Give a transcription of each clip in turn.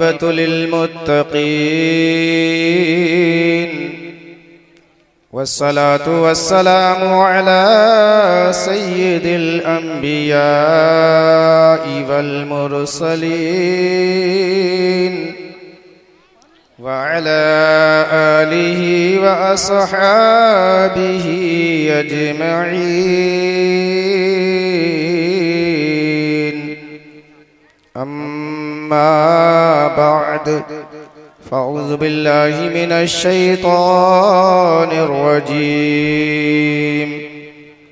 लिल्मुत्तक़ीन वस्सलातु वस्सलामु अला सय्यिदिल अंबियाइ वल मुरसलीन व अला आलिहि व अस्हाबिहि अजमईन। अम्मा बअद फ़अऊज़ु बिल्लाहि मिनश शैतानिर रजीम।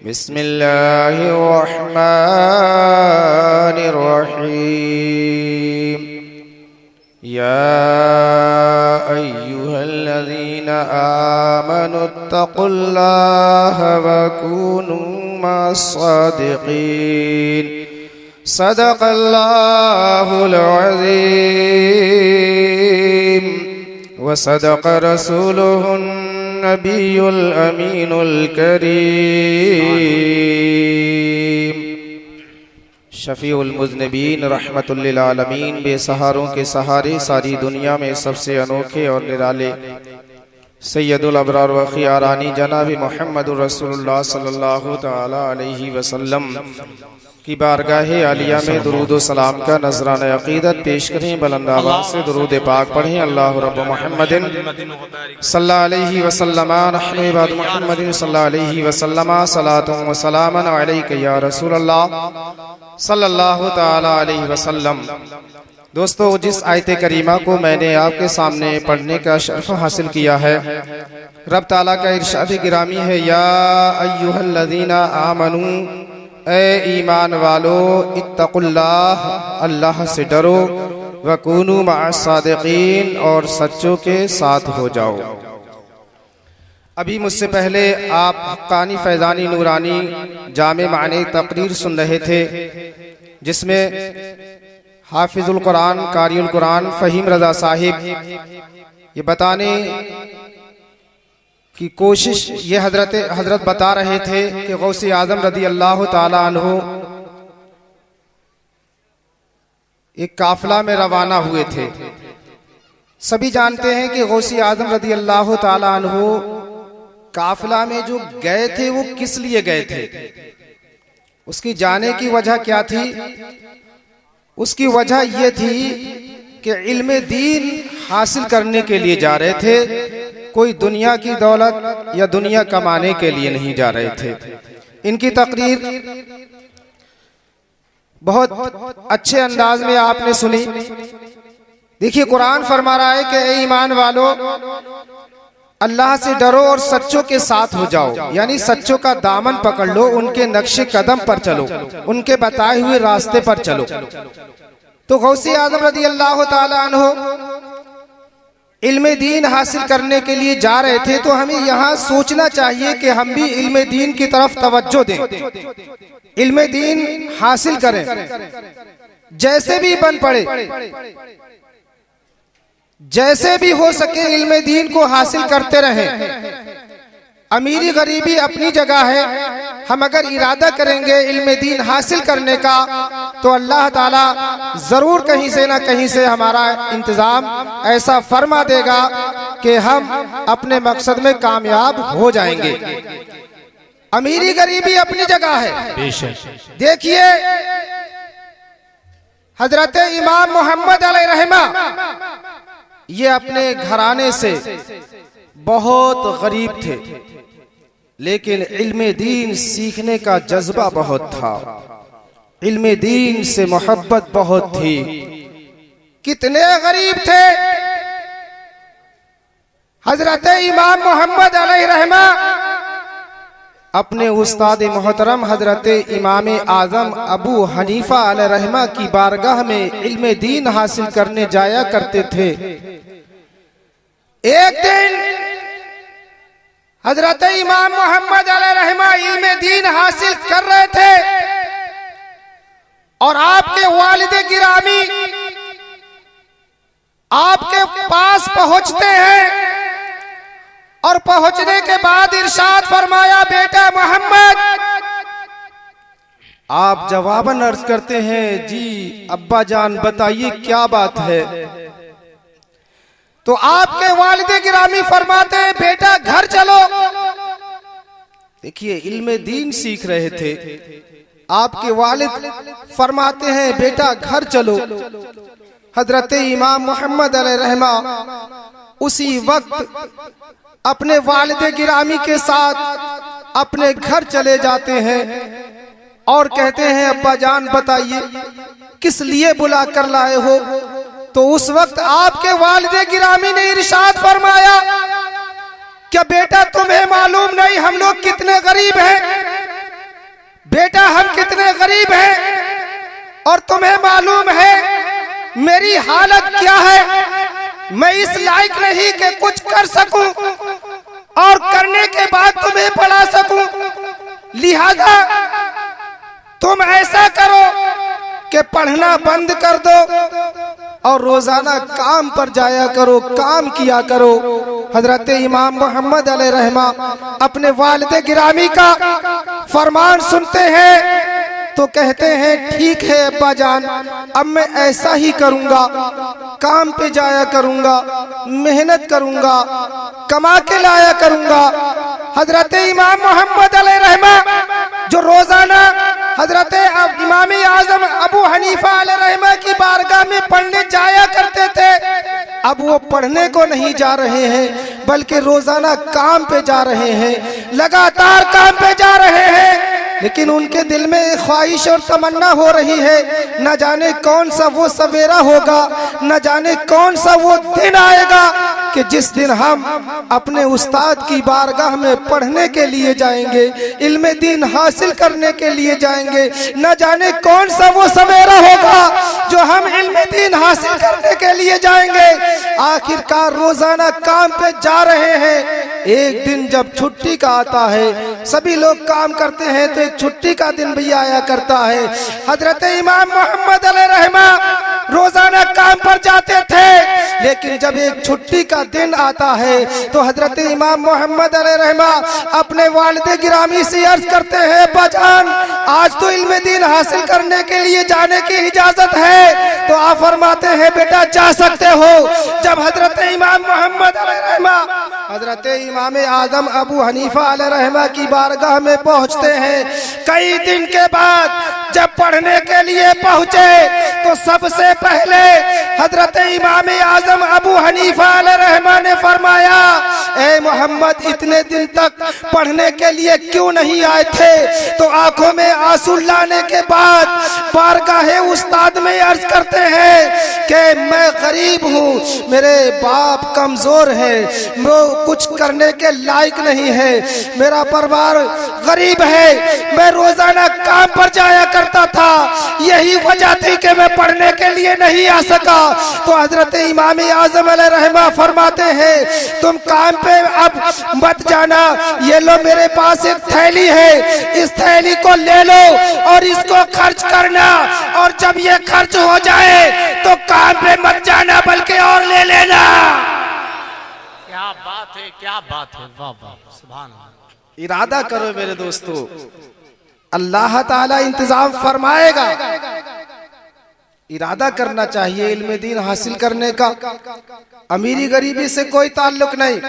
बिस्मिल्लाहिर रहमानिर रहीम। या अय्युहल्लज़ीना आमनुत्तक़ुल्लाहा व कूनू मस्सादिक़ीन। सदक़ल्लाहुल अज़ीम व सदक़ रसूलुहुन नबियुल अमीनुल करीम। शफ़ीउल मुज़निबीन रहमतुल लिल आलमीन, बेसहारों के सहारे सारी दुनिया में सबसे अनोखे और निराले सैयदुल अबरार व खियारानी जनाब मुहम्मदुर रसूलुल्लाह सल्लल्लाहु तआला अलैहि वसल्लम की बारगाह आलिया में दुरूद व सलाम का नजराना अक़ीदत पेश करें। बुलंद आवाज़ से दुरूद पाक पढ़ें। अल्लाहु रब्बु मुहम्मदिन सल्लल्लाहु अलैहि वसल्लम नहनु इबादु मुहम्मदिन सल्लल्लाहु अलैहि वसल्लम सलातुन व सलामन अलैका या रसूलल्लाह सल्लल्लाहु तआला अलैहि वसल्लम। दोस्तों, जिस आयत करीमा को मैंने आपके सामने पढ़ने का शर्फ हासिल किया है, रब ताला का इरशाद गिरामी है, या अय्युहल्लज़ीना आमनू, ए ईमान वालो, इत्तक़ुल्लाह, अल्लाह से डरो, वकूनू मअस्सादिक़ीन, और सच्चों के साथ हो जाओ। अभी मुझसे पहले आप हक्कानी फैज़ानी नूरानी जामे माने तकरीर सुन रहे थे, जिसमें हाफिजुल कुरान कारियुल कुरान फ़हीम रज़ा साहिब ये बताने की कोशिश ये हजरत बता रहे थे कि गौसे आज़म रज़ी अल्लाह ताला अन्हु एक काफिला में रवाना हुए थे। सभी जानते हैं कि गौसे आज़म रज़ी अल्लाह ताला अन्हु काफिला में जो गए थे वो किस लिए गए थे, उसकी जाने की वजह क्या थी? उसकी वजह यह थी कि इल्म दीन हासिल करने के लिए जा रहे थे, कोई दुनिया की दौलत या दुनिया कमाने के लिए नहीं जा रहे थे। इनकी तकरीर बहुत अच्छे अंदाज में आपने सुनी। देखिए, कुरान फरमा रहा है कि ए ईमान वालो, अल्लाह से डरो और सच्चों के साथ हो जाओ, यानी सच्चों का दामन पकड़ लो, उनके नक्शे कदम पर चलो, उनके बताए हुए रास्ते पर चलो। तो गौसे आज़म रज़ी अल्लाह ताला अन्हु इल्म दीन हासिल करने के लिए जा रहे थे, तो हमें यहाँ सोचना चाहिए कि हम भी इल्म दीन की तरफ तवज्जो दें, इल्म दीन हासिल करें, जैसे भी बन पड़े, जैसे भी हो सके इल्म दीन को हासिल करते रहें। अमीरी गरीबी अपनी जगह है, हम अगर इरादा करेंगे इल्म दीन हासिल करने का तो अल्लाह ताला जरूर कहीं से ना कहीं से हमारा इंतजाम ऐसा फरमा देगा कि हम अपने मकसद में कामयाब हो जाएंगे। अमीरी गरीबी अपनी जगह है। देखिए, हजरत इमाम मोहम्मद अलैहिर्रहमा ये अपने घराने से बहुत गरीब थे, लेकिन इल्म दीन सीखने का जज्बा बहुत था, इल्म दीन से मोहब्बत बहुत थी। कितने गरीब थे? हजरत इमाम मोहम्मद अलैहिर्रहमा अपने उस्ताद मोहतरम हजरत इमाम आज़म अबू हनीफा अलैहिर्रहमा की बारगाह में इल्म दीन हासिल करने जाया करते थे। एक दिन हजरत इमाम मोहम्मद अलैहिर्रहमा इल्म दीन हासिल कर रहे थे और आपके वालिद गिरामी आपके पास पहुंचते हैं और पहुंचने के बाद इरशाद फरमाया, बेटा मोहम्मद। आप जवाबन अर्ज करते हैं, जी अब्बा जान बताइए क्या बात है। तो आपके वालिद गिरामी फरमाते हैं बेटा घर चलो। देखिए इल्म दीन सीख रहे थे, आपके वालिद फरमाते हैं बेटा घर चलो। हजरत इमाम मोहम्मद अलैहिर्रहमा उसी वक्त अपने वालिद गिरामी के साथ अपने घर चले जाते हैं और कहते हैं अब्बा जान बताइए किस लिए बुला कर लाए हो। तो उस वक्त आपके वालिद गिरामी ने इरशाद फरमाया, क्या बेटा तुम्हें मालूम नहीं हम लोग कितने गरीब हैं? बेटा हम कितने गरीब हैं और तुम्हें मालूम है मेरी हालत क्या है? मैं इस लायक नहीं कि कुछ कर सकूं और करने के बाद तुम्हें पढ़ा सकूं। लिहाजा तुम ऐसा करो कि पढ़ना बंद कर दो और रोजाना काम पर जाया करो, काम किया करो। हजरत इमाम मोहम्मद अलैहिर्रहमा अपने वालिद गिरामी का फरमान सुनते हैं तो कहते हैं ठीक है अब्बा जान, अब मैं ऐसा ही करूंगा, काम पे जाया करूंगा, मेहनत करूंगा, कमा के लाया करूंगा। हजरत इमाम मोहम्मद अलैहिर्रहमा जो रोजाना हजरत इमाम आजम अबू हनीफा अलैहिर्रहमा की बारगाह में पढ़ने जाया करते थे, अब वो पढ़ने को नहीं जा रहे हैं बल्कि रोजाना काम पे जा रहे हैं, लगातार काम पे जा रहे हैं। लेकिन उनके दिल में एक ख्वाहिश और तमन्ना हो रही है, न जाने कौन सा वो सवेरा होगा, न जाने कौन सा वो दिन आएगा कि जिस दिन हम अपने उस्ताद की बारगाह में पढ़ने के लिए जाएंगे, इल्म दीन हासिल करने के लिए जाएंगे। न जाने कौन सा वो सवेरा होगा जो हम इल्म दीन हासिल करने के लिए जाएंगे। आखिरकार रोजाना काम पे जा रहे हैं। एक दिन जब छुट्टी का आता है, सभी लोग काम करते हैं तो एक छुट्टी का दिन भी आया करता है। हजरत इमाम मोहम्मद अलैहिर्रहमा रोजाना काम पर जाते थे, लेकिन जब एक छुट्टी का दिन आता है तो हजरत इमाम मोहम्मद अलैहिर्रहमा अपने वालिद गिरामी से अर्ज करते हैं बजान आज तो इल्म दीन हासिल करने के लिए जाने की इजाजत है। तो आप फरमाते हैं बेटा जा सकते हो। जब हजरत इमाम मोहम्मद अलैहिर्रहमा हजरत इमाम आजम अबू हनीफा अलैहिर्रहमा की बारगाह में पहुंचते हैं, कई दिन के बाद जब पढ़ने के लिए पहुंचे तो सबसे पहले हजरत इमाम आजम अबू हनीफा अलैहिर्रहमा ने फरमाया, ए मोहम्मद इतने दिन तक पढ़ने के लिए क्यों नहीं आए थे? तो आंखों में आंसू लाने के बाद बारगाहे उस्ताद में अर्ज करते हैं कि मैं गरीब हूँ, मेरे बाप कमजोर है, वो कुछ करने के लायक नहीं है, मेरा परिवार गरीब है, मैं रोजाना काम पर जाया करता था, यही वजह थी कि मैं पढ़ने के लिए नहीं आ सका। तो हजरत इमाम आजम अलैहिर्रहमा फरमाते हैं तुम काम पे अब मत जाना, ये लो मेरे पास एक थैली है, इस थैली को ले लो और इसको खर्च करना, और जब ये खर्च हो जाए तो काम पे मत जाना बल्कि और ले लेना। क्या बात है, क्या बात है, वाह वाह सुभान अल्लाह। इरादा करो मेरे दोस्तों, अल्लाह ताला इंतजाम फरमाएगा। इरादा करना चाहिए इल्म दीन हासिल करने का। अमीरी गरीबी से कोई ताल्लुक नहीं,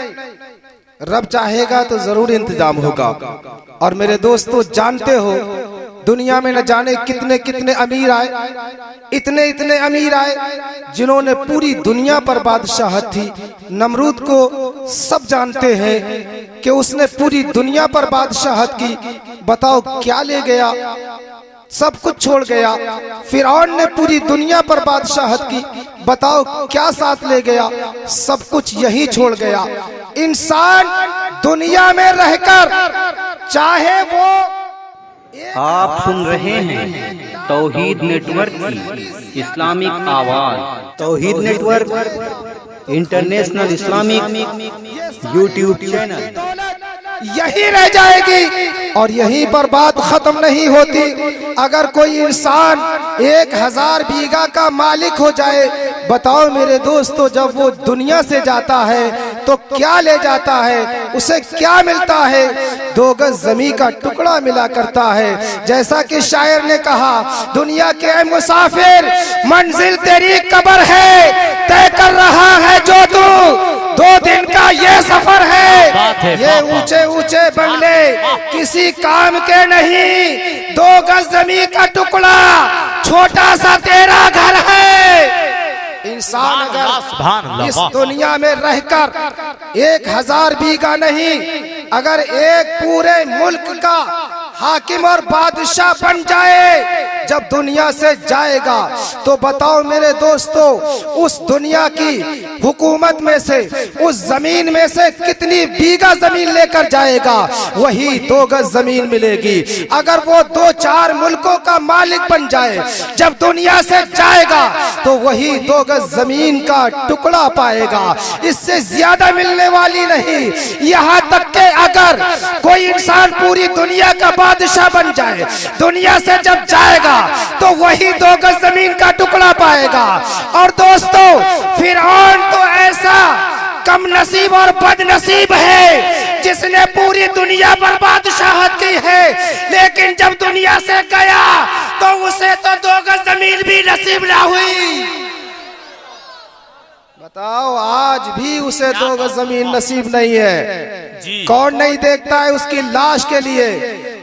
रब चाहेगा तो जरूर इंतजाम होगा। और मेरे दोस्तों जानते हो दुनिया में न जाने कितने कितने अमीर आए, इतने इतने अमीर आए जिन्होंने पूरी दुनिया पर बादशाहत थी। नमरूद को सब जानते हैं कि उसने पूरी दुनिया पर बादशाहत की, बताओ क्या ले गया? सब कुछ छोड़ गया। फिरौन ने पूरी दुनिया पर बादशाहत की, बताओ क्या साथ ले गया? सब कुछ यही छोड़ गया। इंसान दुनिया में रहकर चाहे वो आप सुन रहे हैं तौहीद नेटवर्क की इस्लामिक आवाज। Tauheed network international Islamic YouTube channel यही रह जाएगी और यहीं पर बात खत्म नहीं होती। अगर कोई इंसान 1000 बीघा का मालिक हो जाए, बताओ मेरे दोस्तों जब वो दुनिया से जाता है तो क्या ले जाता है? उसे क्या मिलता है? 2 गज जमीन का टुकड़ा मिला करता है। जैसा कि शायर ने कहा, दुनिया के मुसाफिर मंजिल तेरी कब्र है, तय कर रहा है जो तू है। ये ऊंचे ऊंचे बंगले किसी काम के नहीं, 2 गज जमीन का टुकड़ा छोटा सा तेरा घर है। इंसान अगर इस दुनिया में रहकर 1000 बीघा नहीं, अगर एक पूरे मुल्क का हाकिम और बादशाह बन जाए, जब दुनिया से जाएगा तो बताओ मेरे दोस्तों, उस दुनिया की हुकूमत में से, उस जमीन में से कितनी बीघा जमीन लेकर जाएगा? वही 2 गज जमीन मिलेगी। अगर वो 2-4 मुल्कों का मालिक बन जाए, जब दुनिया से जाएगा तो वही 2 गज जमीन का टुकड़ा पाएगा, इससे ज्यादा मिलने वाली नहीं। यहाँ तक के अगर कोई इंसान पूरी दुनिया का बादशाह बन जाए, दुनिया से जब जाएगा तो वही 2 गज जमीन का टुकड़ा पाएगा। और दोस्तों, फिरौन तो ऐसा कम नसीब और बदनसीब है जिसने पूरी दुनिया पर बादशाहत की है, लेकिन जब दुनिया से गया तो उसे तो 2 गज जमीन भी नसीब ना हुई। बताओ, आज भी उसे 2 गज जमीन नसीब नहीं है। कौन नहीं देखता है उसकी लाश के लिए?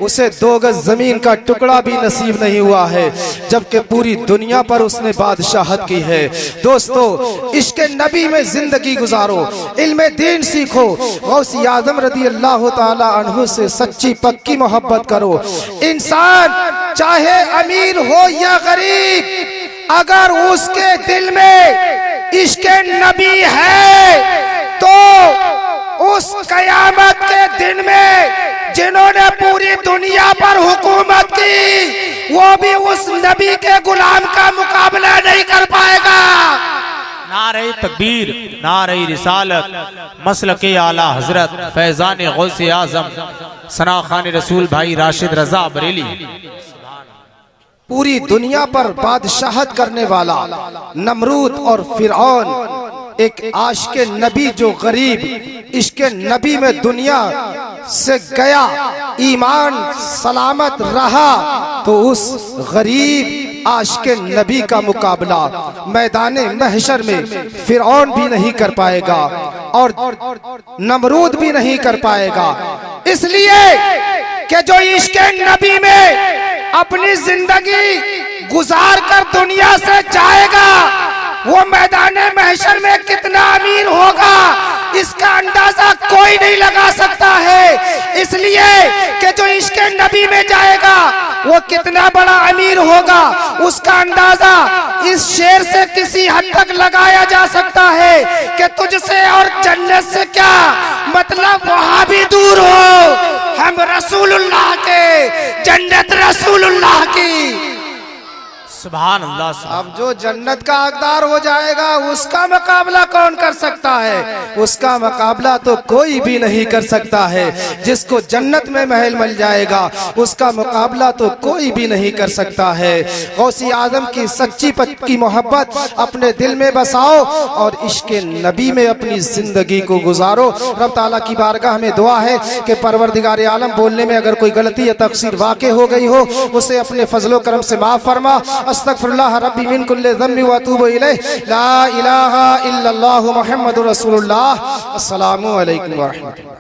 उसे 2 गज जमीन का टुकड़ा भी नसीब नहीं हुआ है, जबकि पूरी दुनिया पर उसने बादशाहत की है। दोस्तों, इश्क नबी में जिंदगी गुजारो, इल्म दीन सीखो, गौसी आजम रदी अल्लाह ताला अन्हु से सच्ची पक्की मोहब्बत करो। इंसान चाहे अमीर हो या गरीब, अगर उसके दिल में इश्क नबी है तो उस कयामत के दिन में जिन्होंने पूरी दुनिया पर हुकूमत की, वो भी उस नबी के गुलाम का मुकाबला नहीं कर पाएगा। नारे तकबीर, नारे रिसालत, मसलके आला हजरत फैजान गौसे आजम सना खान रसूल भाई राशिद रजा बरेली। पूरी दुनिया पर बादशाहत करने वाला नमरूद और फिरौन एक आशिक नबी जो गरीब इश्क नबी में दुनिया से गया, ईमान सलामत रहा, तो उस गरीब आशिक नबी का मुकाबला मैदान महशर में फिरौन भी नहीं कर पाएगा और नमरूद भी नहीं कर पाएगा। इसलिए कि जो इश्क नबी में अपनी जिंदगी गुजार कर दुनिया से जाएगा, वो मैदान महशर में कितना अमीर होगा, इसका अंदाजा कोई नहीं लगा सकता है। इसलिए कि जो इश्क नबी में जाएगा वो कितना बड़ा अमीर होगा, उसका अंदाजा इस शेर से किसी हद तक लगाया जा सकता है कि तुझसे और जन्नत से क्या मतलब, वहां भी दूर हो, हम रसूलुल्लाह के, जन्नत रसूलुल्लाह की। सुभान अल्लाह। अब जो जन्नत का हकदार हो जाएगा उसका मुकाबला कौन कर सकता है? उसका मुकाबला तो कोई भी नहीं कर सकता है। जिसको जन्नत में महल मिल जाएगा उसका मुकाबला तो कोई भी नहीं कर सकता है। गौसी आजम की सच्ची पक्की मोहब्बत अपने दिल में बसाओ और इश्क नबी में अपनी जिंदगी को गुजारो। रब ताला की बारगाह में दुआ है कि परवरदिगार आलम बोलने में अगर कोई गलती या तकसीर वाक़ई हो गई हो उसे अपने फजलो करम से माफ फरमा। अस्तगफिरुल्लाह रब्बी मिन कुल्ली ज़म्बि व अतूबु इलैह। ला इलाहा इल्लल्लाहु मुहम्मदुर रसूलुल्लाह। अस्सलामु अलैकुम व रहमतुल्लाह।